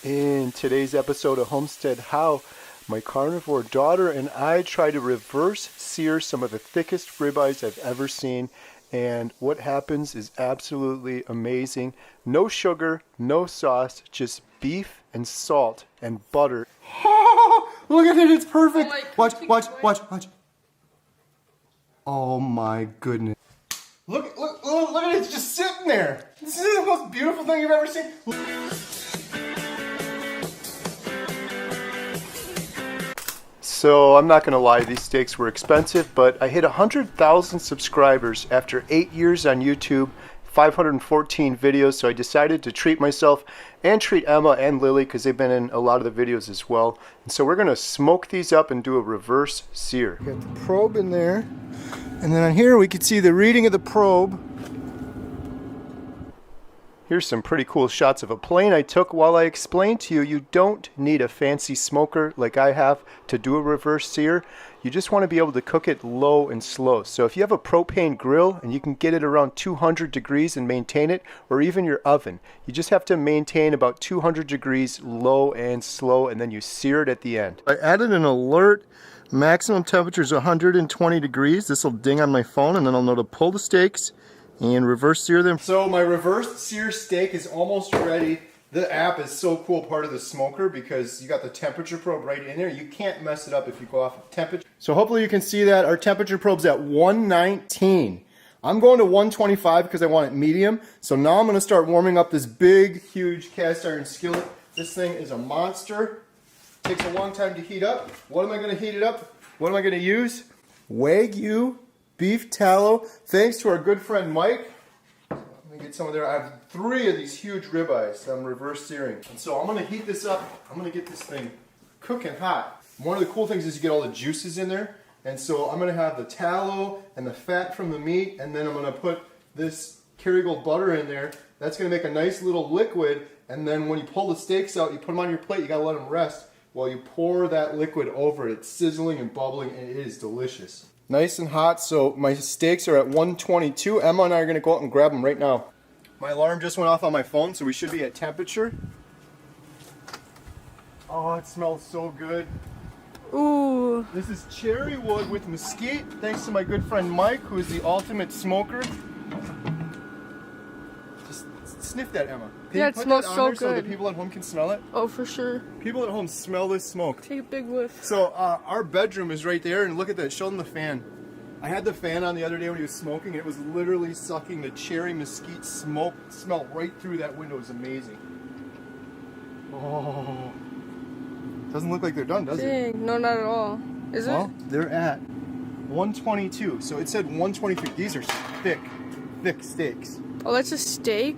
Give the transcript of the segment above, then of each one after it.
In today's episode of Homestead How, my carnivore daughter and I try to reverse sear some of the thickest ribeyes I've ever seen, and what happens is absolutely amazing. No sugar, no sauce, just beef and salt and butter. Look at it, it's perfect! Watch. Oh my goodness. Look at it, it's just sitting there. This is the most beautiful thing you've ever seen. So I'm not going to lie, these steaks were expensive, but I hit 100,000 subscribers after 8 years on YouTube, 514 videos, so I decided to treat myself and treat Emma and Lily because they've been in a lot of the videos as well. And so we're going to smoke these up and do a reverse sear. Got the probe in there, and then on here we can see the reading of the probe. Here's some pretty cool shots of a plane I took while I explained to you, you don't need a fancy smoker like I have to do a reverse sear. You just want to be able to cook it low and slow. So if you have a propane grill and you can get it around 200 degrees and maintain it, or even your oven, you just have to maintain about 200 degrees low and slow, and then you sear it at the end. I added an alert. Maximum temperature is 120 degrees. This will ding on my phone, and then I'll know to pull the steaks and reverse sear them. So my reverse sear steak is almost ready. The app is so cool, part of the smoker, because you got the temperature probe right in there. You can't mess it up if you go off of temperature. So hopefully you can see that our temperature probe's at 119. I'm going to 125 because I want it medium. So now I'm going to start warming up this big, huge cast iron skillet. This thing is a monster. Takes a long time to heat up. What am I going to heat it up? What am I going to use? Wagyu beef tallow, thanks to our good friend Mike. Let me get some of there. I have 3 of these huge ribeyes that I'm reverse searing. And so I'm going to heat this up. I'm going to get this thing cooking hot. One of the cool things is you get all the juices in there. And so I'm going to have the tallow and the fat from the meat, and then I'm going to put this Kerrygold butter in there. That's going to make a nice little liquid, and then when you pull the steaks out, you put them on your plate, you got to let them rest while you pour that liquid over it. It's sizzling and bubbling, and it is delicious. Nice and hot, so my steaks are at 122. Emma and I are going to go out and grab them right now. My alarm just went off on my phone, so we should be at temperature. Oh, it smells so good. Ooh. This is cherry wood with mesquite, thanks to my good friend Mike, who is the ultimate smoker. Just sniff that, Emma. Yeah, it smells so good. So the people at home can smell it? Oh, for sure. People at home smell this smoke. Take a big whiff. So our bedroom is right there, and look at that. Show them the fan. I had the fan on the other day when he was smoking, and it was literally sucking the cherry mesquite smoke smell right through that window. It was amazing. Oh. Doesn't look like they're done, does it? No, not at all. Is it? Well, they're at 122. So it said 123. These are thick steaks. Oh, that's a steak?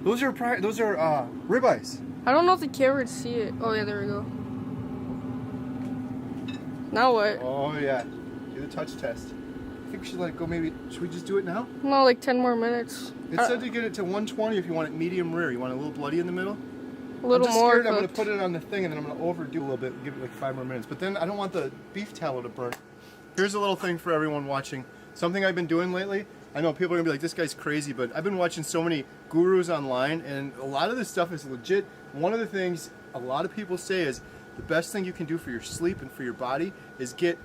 Those are ribeyes. I don't know if the camera would see it. Oh, yeah, there we go. Now what? Oh, yeah. Do the touch test. I think we should let it go maybe. Should we just do it now? No, like 10 more minutes. It said to get it to 120 if you want it medium rare. You want it a little bloody in the middle? A little more. I'm going to put it on the thing, and then I'm going to overdo a little bit and give it like 5 more minutes. But then I don't want the beef tallow to burn. Here's a little thing for everyone watching. Something I've been doing lately. I know people are going to be like, this guy's crazy, but I've been watching so many gurus online, and a lot of this stuff is legit. One of the things a lot of people say is the best thing you can do for your sleep and for your body is get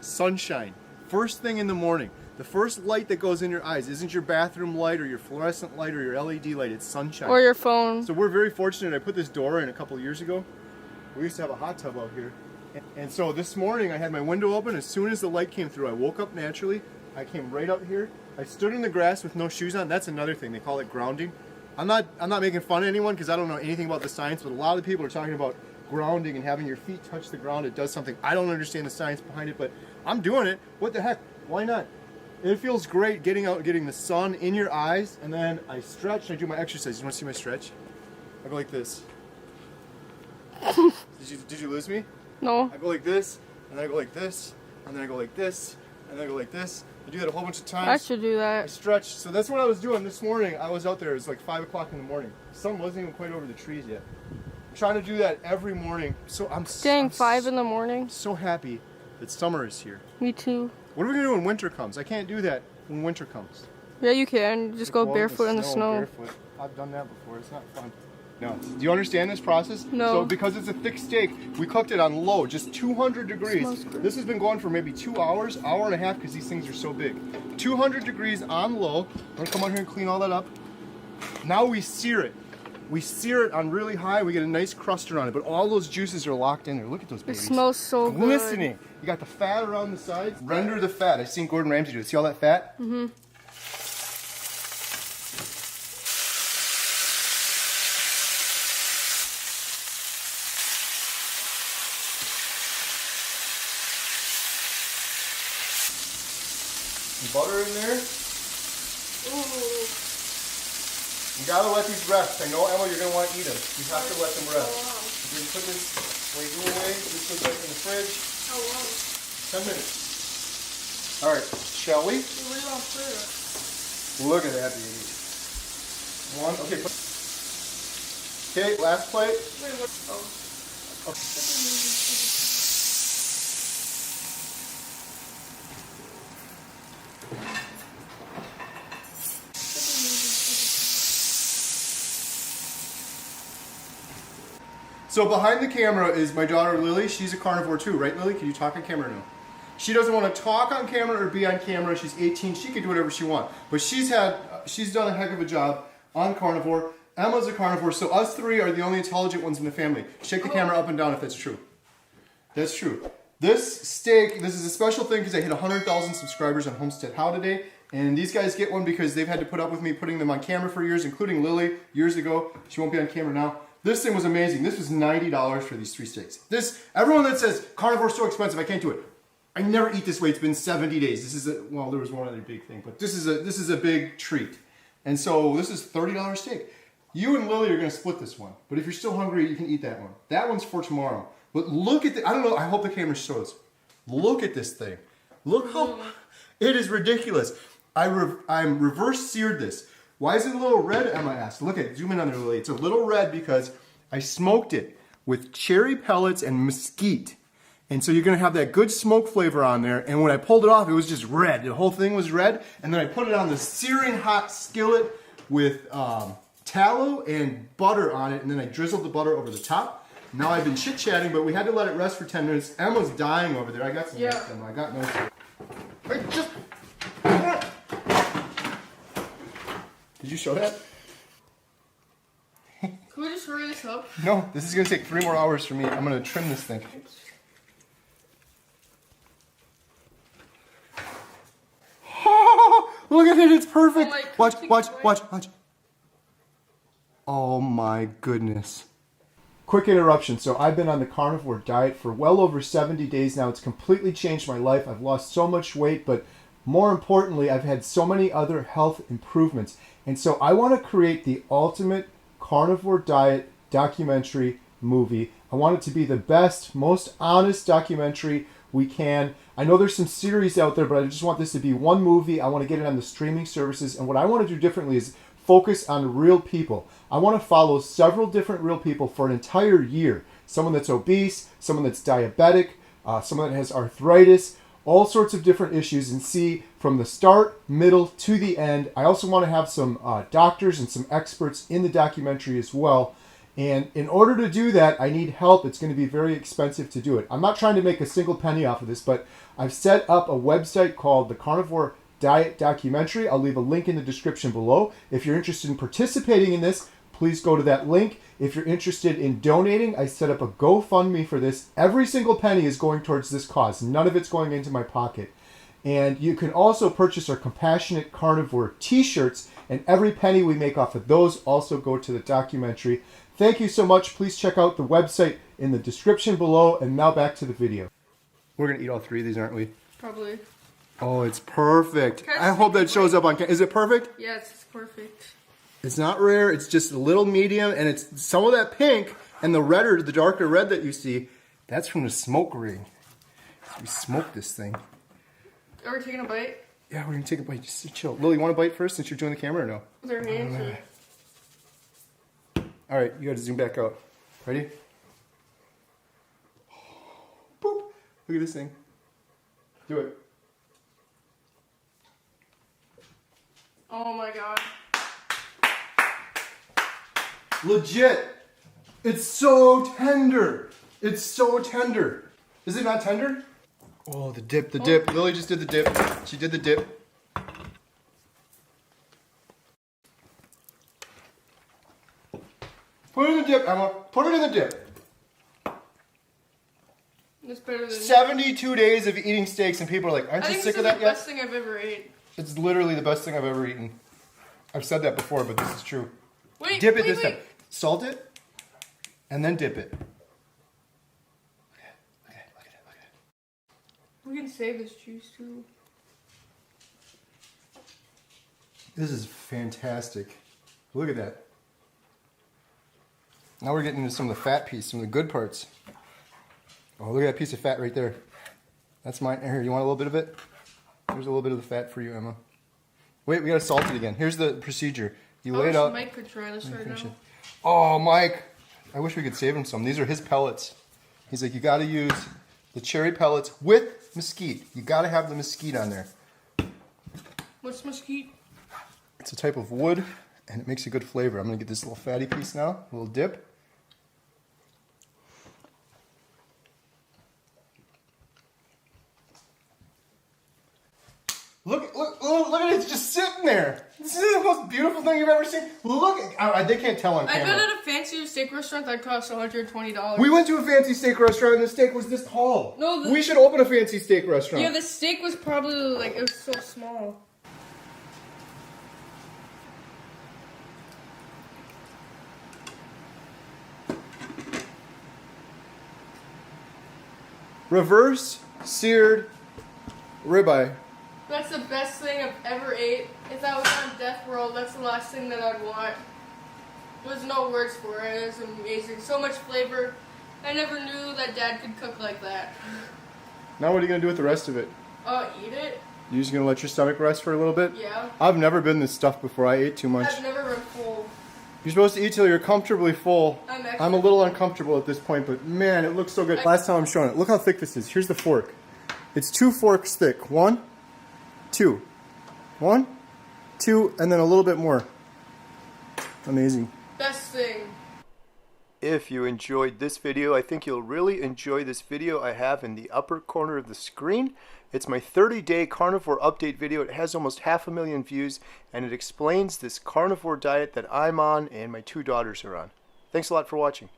sunshine. First thing in the morning. The first light that goes in your eyes isn't your bathroom light or your fluorescent light or your LED light, it's sunshine. Or your phone. So we're very fortunate. I put this door in a couple of years ago. We used to have a hot tub out here. And so this morning I had my window open. As soon as the light came through, I woke up naturally. I came right out here. I stood in the grass with no shoes on. That's another thing. They call it grounding. I'm not making fun of anyone because I don't know anything about the science, but a lot of people are talking about grounding and having your feet touch the ground. It does something. I don't understand the science behind it, but I'm doing it. What the heck? Why not? It feels great getting out, getting the sun in your eyes, and then I stretch and I do my exercise. You want to see my stretch? I go like this. Did you lose me? No. I go like this, and then I go like this, and then I go like this, and then I go like this. I do that a whole bunch of times. I should do that. I stretch. So that's what I was doing this morning. I was out there. It was like 5 o'clock in the morning. The sun wasn't even quite over the trees yet. I'm trying to do that every morning. So I'm 5 in the morning. So happy that summer is here. Me too. What are we gonna do when winter comes? I can't do that when winter comes. Yeah, you can. Just go barefoot in the snow. Barefoot. I've done that before. It's not fun. No. Do you understand this process? No. So because it's a thick steak, we cooked it on low, just 200 degrees. Smells good. This has been going for maybe 2 hours, hour and a half, because these things are so big. 200 degrees on low. I'm gonna come out here and clean all that up. Now we sear it. We sear it on really high. We get a nice cruster on it, but all those juices are locked in there. Look at those It babies. smells so good. Glistening. You got the fat around the sides. Render the fat. I've seen Gordon Ramsay do it. See all that fat? Mm-hmm. Butter in there. Ooh. You gotta let these rest. I know, Emma, you're gonna want to eat them. You have to let them rest. How long? You put this, when you go away, you put that in the fridge. How long? 10 minutes. All right, shall we? We don't put it. Look at that, baby. One, okay. Okay, last plate. Wait, what? Oh. So behind the camera is my daughter Lily. She's a carnivore too, right, Lily? Can you talk on camera now? She doesn't want to talk on camera or be on camera. She's 18. She can do whatever she wants. But she's done a heck of a job on carnivore. Emma's a carnivore, so us three are the only intelligent ones in the family. Shake the camera up and down if that's true. That's true. This steak, this is a special thing because I hit 100,000 subscribers on HomesteadHow today. And these guys get one because they've had to put up with me putting them on camera for years, including Lily years ago. She won't be on camera now. This thing was amazing. This was $90 for these 3 steaks. Everyone that says carnivore's so expensive, I can't do it. I never eat this way. It's been 70 days. This is well, there was one other big thing, but this is a big treat. And so this is $30 steak. You and Lily are gonna split this one, but if you're still hungry, you can eat that one. That one's for tomorrow. But look at I don't know, I hope the camera shows. Look at this thing. Look how, it is ridiculous. I'm reverse seared this. Why is it a little red, Emma asked. Look at, zoom in on there, Lily. It's a little red because I smoked it with cherry pellets and mesquite. And so you're gonna have that good smoke flavor on there. And when I pulled it off, it was just red. The whole thing was red. And then I put it on the searing hot skillet with tallow and butter on it. And then I drizzled the butter over the top. Now I've been chit-chatting, but we had to let it rest for 10 minutes. Emma's dying over there. I got some notes, Emma. I got notes. Did you show that? Can we just hurry this up? No, this is gonna take 3 more hours for me. I'm gonna trim this thing. Look at it, it's perfect. Watch. Oh my goodness. Quick interruption. So I've been on the carnivore diet for well over 70 days now. It's completely changed my life. I've lost so much weight, but more importantly, I've had so many other health improvements. And so I want to create the ultimate carnivore diet documentary movie. I want it to be the best, most honest documentary we can. I know there's some series out there, but I just want this to be one movie. I want to get it on the streaming services. And what I want to do differently is focus on real people. I want to follow several different real people for an entire year. Someone that's obese, someone that's diabetic, someone that has arthritis, all sorts of different issues, and see from the start, middle, to the end. I also want to have some doctors and some experts in the documentary as well. And in order to do that, I need help. It's going to be very expensive to do it. I'm not trying to make a single penny off of this, but I've set up a website called the Carnivore Diet Documentary. I'll leave a link in the description below. If you're interested in participating in this, please go to that link. If you're interested in donating, I set up a GoFundMe for this. Every single penny is going towards this cause. None of it's going into my pocket. And you can also purchase our Compassionate Carnivore t-shirts, and every penny we make off of those also go to the documentary. Thank you so much. Please check out the website in the description below. And now back to the video. We're going to eat all 3 of these, aren't we? Probably. Oh, it's perfect. Can I I hope take that shows up on camera. Is it perfect? Yes, it's perfect. It's not rare. It's just a little medium, and it's some of that pink and the redder, the darker red that you see. That's from the smoke ring. So we smoked this thing. Are we taking a bite? Yeah, we're gonna take a bite. Just chill. Lily, you want a bite first since you're doing the camera or no? With our hands. All right, you got to zoom back out. Ready? Boop. Look at this thing. Do it. Oh my god. Legit. It's so tender. It's so tender. Is it not tender? Oh, the dip, the dip. Lily just did the dip. She did the dip. Put it in the dip, Emma. Put it in the dip. It's better than 72 days of eating steaks, and people are like, aren't you sick of that yet? It's the best thing I've ever ate. It's literally the best thing I've ever eaten. I've said that before, but this is true. Wait, Dip it this time. Salt it, and then dip it. Look at it, look at it, look at it. We can save this juice too. This is fantastic. Look at that. Now we're getting into some of the fat piece, some of the good parts. Oh, look at that piece of fat right there. That's mine. Here, you want a little bit of it? Here's a little bit of the fat for you, Emma. Wait, we gotta salt it again. Here's the procedure. You lay it out. Mike could try this right now. Oh, Mike. I wish we could save him some. These are his pellets. He's like, you gotta use the cherry pellets with mesquite. You gotta have the mesquite on there. What's mesquite? It's a type of wood, and it makes a good flavor. I'm gonna get this little fatty piece now, a little dip. Look at it, it's just sitting there. This is the most beautiful thing you've ever seen. Look, they can't tell on camera. I bet at a fancy steak restaurant that costs $120. We went to a fancy steak restaurant and the steak was this tall. No, we should open a fancy steak restaurant. Yeah, the steak was probably like, it was so small. Reverse seared ribeye. That's the best thing I've ever ate. If I was on death row, that's the last thing that I'd want. There's no words for it. It's amazing. So much flavor. I never knew that Dad could cook like that. Now what are you going to do with the rest of it? Eat it. You're just going to let your stomach rest for a little bit? Yeah. I've never been this stuffed before. I ate too much. I've never been full. You're supposed to eat till you're comfortably full. I'm a little uncomfortable at this point, but man, it looks so good. Last time I'm showing it. Look how thick this is. Here's the fork. It's 2 forks thick. 1, 2. 1, 2, and then a little bit more. Amazing. Best thing. If you enjoyed this video, I think you'll really enjoy this video I have in the upper corner of the screen. It's my 30-day carnivore update video. It has almost 500,000 views, and it explains this carnivore diet that I'm on and my 2 daughters are on. Thanks a lot for watching.